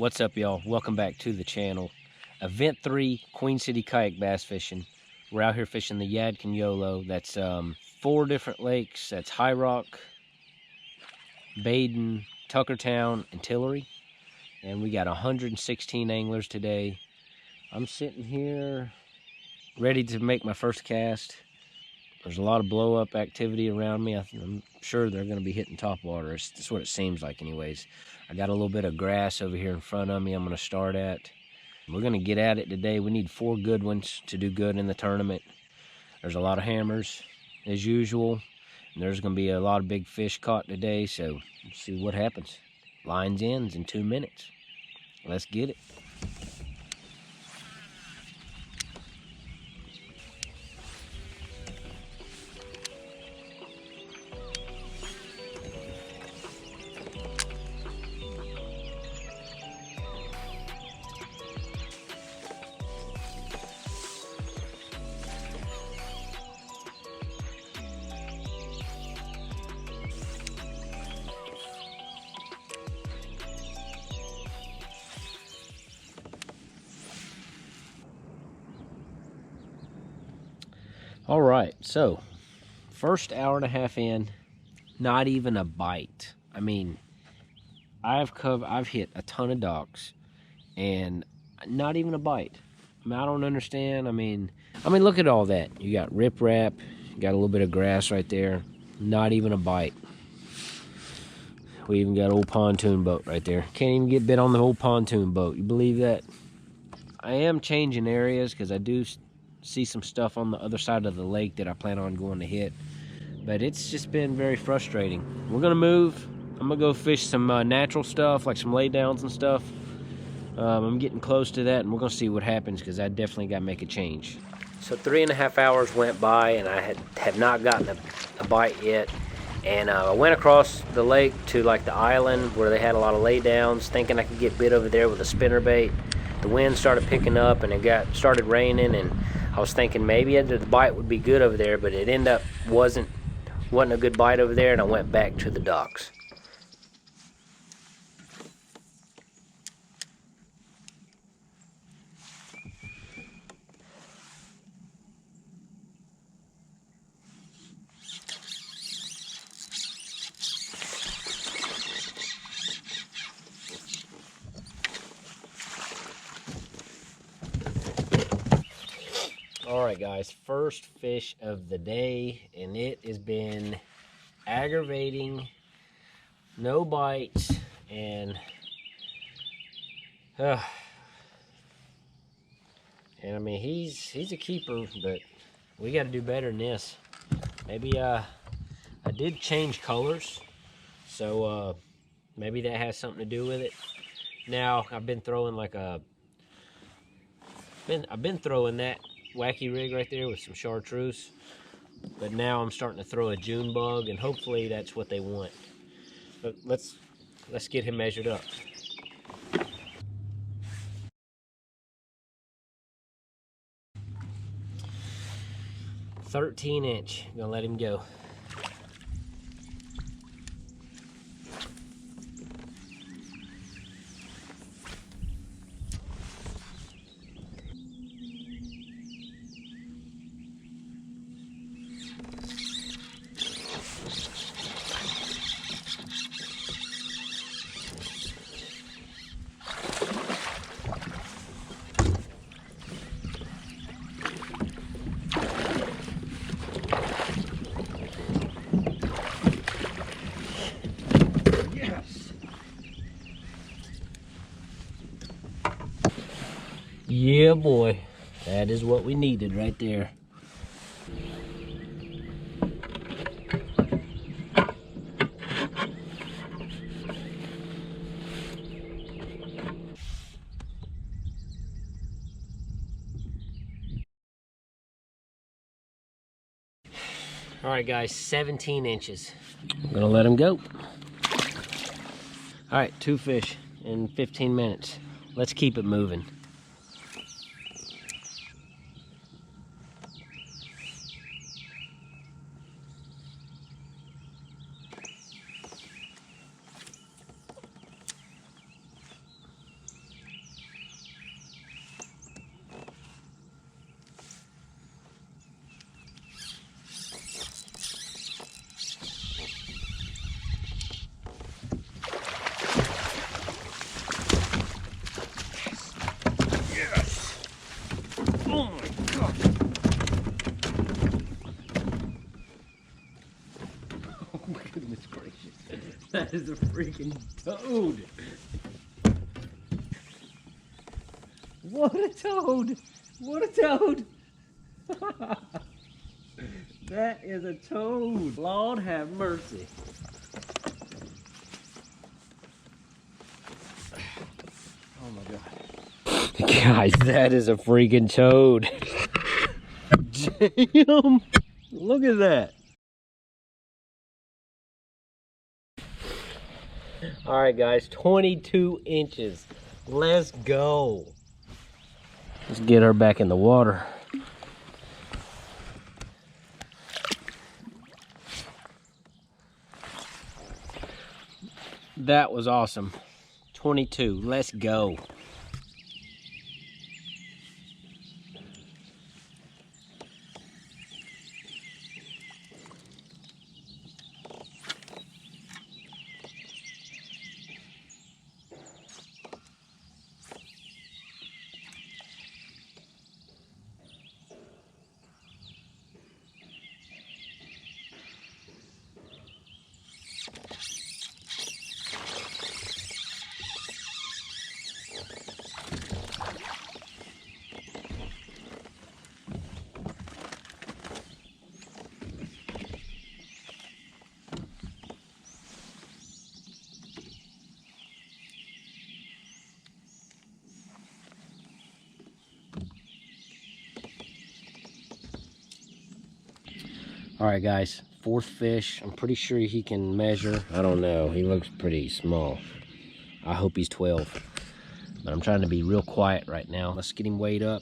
What's up, y'all? Welcome back to the channel. Event 3, Queen City Kayak Bass Fishing. We're out here fishing the Yadkin Yolo. That's 4 different lakes. That's High Rock, Badin, Tuckertown, and Tillery. And we got 116 anglers today. I'm sitting here ready to make my first cast. There's a lot of blow-up activity around me. I'm sure they're going to be hitting top water. That's what it seems like anyways. I got a little bit of grass over here in front of me I'm going to start at. We're going to get at it today. We need 4 good ones to do good in the tournament. There's a lot of hammers, as usual. And there's going to be a lot of big fish caught today, so we'll see what happens. Lines ends in 2 minutes. Let's get it. All right, so first hour and a half in, not even a bite. I mean, I've hit a ton of docks and not even a bite. I mean, I don't understand. I mean, look at all that. You got riprap, you got a little bit of grass right there, not even a bite. We even got an old pontoon boat right there. Can't even get bit on the whole pontoon boat. You believe that? I am changing areas because I do see some stuff on the other side of the lake that I plan on going to hit, but it's just been very frustrating. We're gonna move. I'm gonna go fish some natural stuff, like some laydowns and stuff. I'm getting close to that, and we're gonna see what happens because I definitely got to make a change. So 3.5 hours went by, and I had not gotten a bite yet. And I went across the lake to like the island where they had a lot of laydowns, thinking I could get bit over there with a spinnerbait. The wind started picking up, and it started raining, and I was thinking maybe the bite would be good over there, but it ended up wasn't a good bite over there, and I went back to the docks. Alright guys, first fish of the day, and it has been aggravating. No bites, and I mean, he's a keeper, but we got to do better than this. Maybe I did change colors, so maybe that has something to do with it. Now I've been throwing like I've been throwing that wacky rig right there with some chartreuse, but now I'm starting to throw a June bug, and hopefully that's what they want. But let's get him measured up. 13-inch. Gonna let him go. Yeah, boy. That is what we needed right there. All right, guys, 17 inches. I'm gonna let him go. All right, 2 fish in 15 minutes. Let's keep it moving. Oh my God. Oh my goodness gracious. That is a freaking toad. What a toad. What a toad. That is a toad. Lord have mercy. Oh my God. Guys, that is a freaking toad. Damn. Look at that. All right, guys, 22 inches. Let's go. Let's get her back in the water. That was awesome. 22. Let's go. All right, guys, fourth fish. I'm pretty sure he can measure. I don't know. He looks pretty small. I hope he's 12. But I'm trying to be real quiet right now. Let's get him weighed up.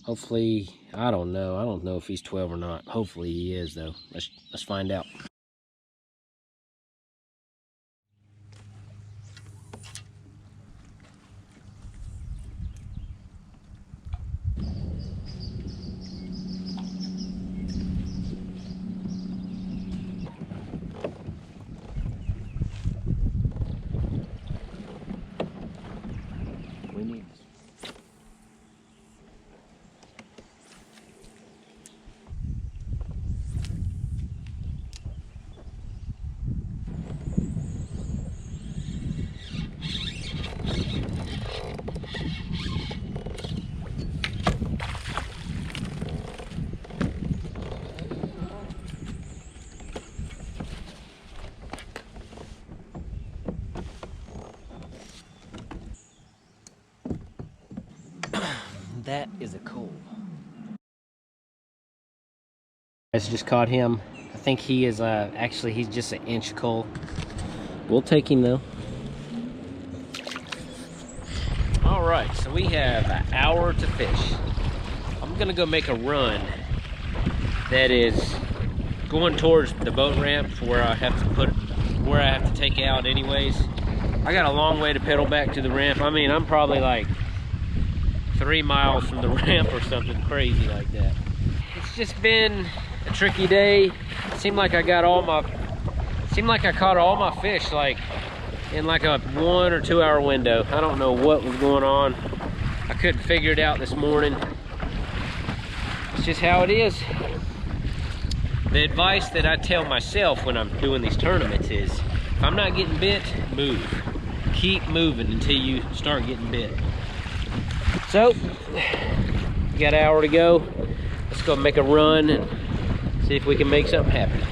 Hopefully, I don't know. I don't know if he's 12 or not. Hopefully he is, though. Let's find out. We need That is a cool. I just caught him. I think he is actually he's just an inch cull. We'll take him though. All right, so we have an hour to fish. I'm gonna go make a run that is going towards the boat ramp where I have to take out anyways. I got a long way to pedal back to the ramp. I mean, I'm probably like 3 miles from the ramp or something crazy like that. It's just been a tricky day. Seemed like I caught all my fish like in like a 1 or 2 hour window. I don't know what was going on. I couldn't figure it out this morning. It's just how it is. The advice that I tell myself when I'm doing these tournaments is, if I'm not getting bit, move. Keep moving until you start getting bit. So, we got an hour to go. Let's go make a run and see if we can make something happen.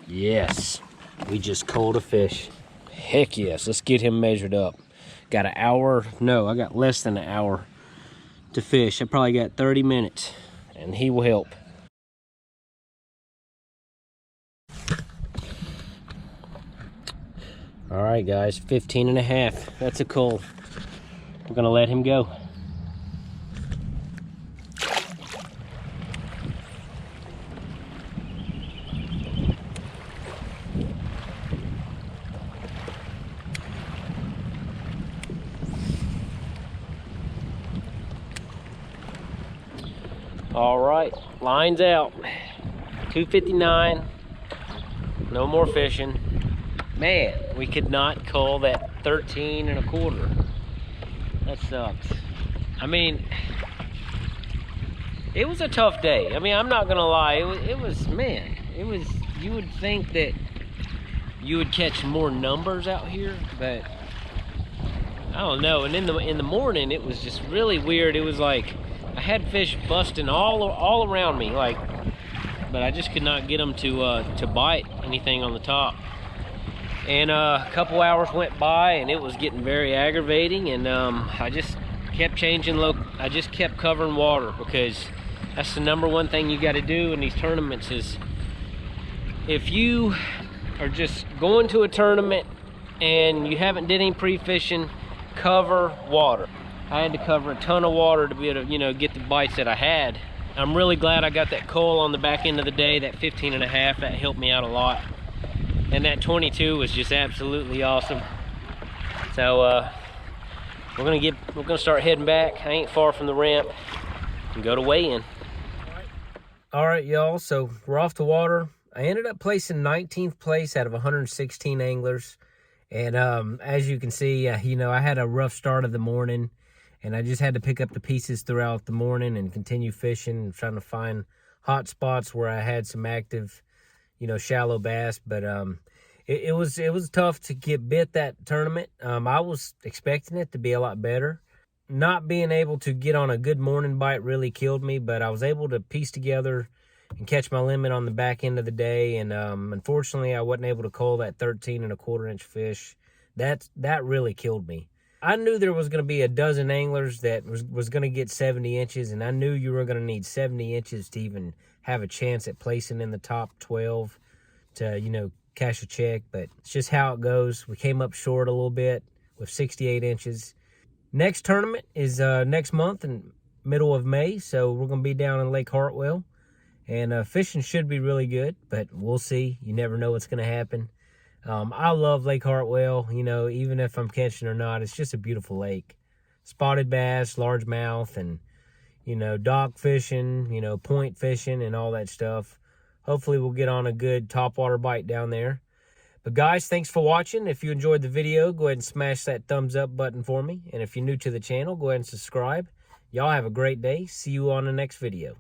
Yes, we just caught a fish. Heck yes, let's get him measured up. Got an hour, no, I got less than an hour to fish. I probably got 30 minutes, and he will help. All right, guys, 15 and a half. That's a cull. We're gonna let him go. All right, line's out. 259. No more fishing. Man, we could not cull that 13 and a quarter. That sucks. I mean, it was a tough day. I mean, I'm not gonna lie. It was, man, it was, you would think that you would catch more numbers out here, but I don't know. And in the morning, it was just really weird. It was like I had fish busting all around me, like, but I just could not get them to bite anything on the top. And a couple hours went by, and it was getting very aggravating. And I just kept changing I just kept covering water, because that's the #1 thing you got to do in these tournaments. Is if you are just going to a tournament and you haven't did any pre-fishing, cover water. I had to cover a ton of water to be able to, you know, get the bites that I had. I'm really glad I got that cull on the back end of the day, that 15 and a half. That helped me out a lot. And that 22 was just absolutely awesome. So we're gonna start heading back. I ain't far from the ramp and go to weigh-in. All right, y'all. So we're off the water. I ended up placing 19th place out of 116 anglers. And as you can see, you know, I had a rough start of the morning, and I just had to pick up the pieces throughout the morning and continue fishing, trying to find hot spots where I had some active, you know, shallow bass. But it was tough to get bit that tournament. I was expecting it to be a lot better. Not being able to get on a good morning bite really killed me, but I was able to piece together and catch my limit on the back end of the day. And unfortunately, I wasn't able to cull that 13 and a quarter inch fish. That really killed me. I knew there was going to be a dozen anglers that was going to get 70 inches, and I knew you were going to need 70 inches to even have a chance at placing in the top 12 to, you know, cash a check. But it's just how it goes. We came up short a little bit with 68 inches. Next tournament is next month in middle of May, so we're going to be down in Lake Hartwell. And fishing should be really good, but we'll see. You never know what's going to happen. I love Lake Hartwell, you know, even if I'm catching or not. It's just a beautiful lake. Spotted bass, largemouth, and, you know, dock fishing, you know, point fishing and all that stuff. Hopefully we'll get on a good topwater bite down there. But guys, thanks for watching. If you enjoyed the video, go ahead and smash that thumbs up button for me. And if you're new to the channel, go ahead and subscribe. Y'all have a great day. See you on the next video.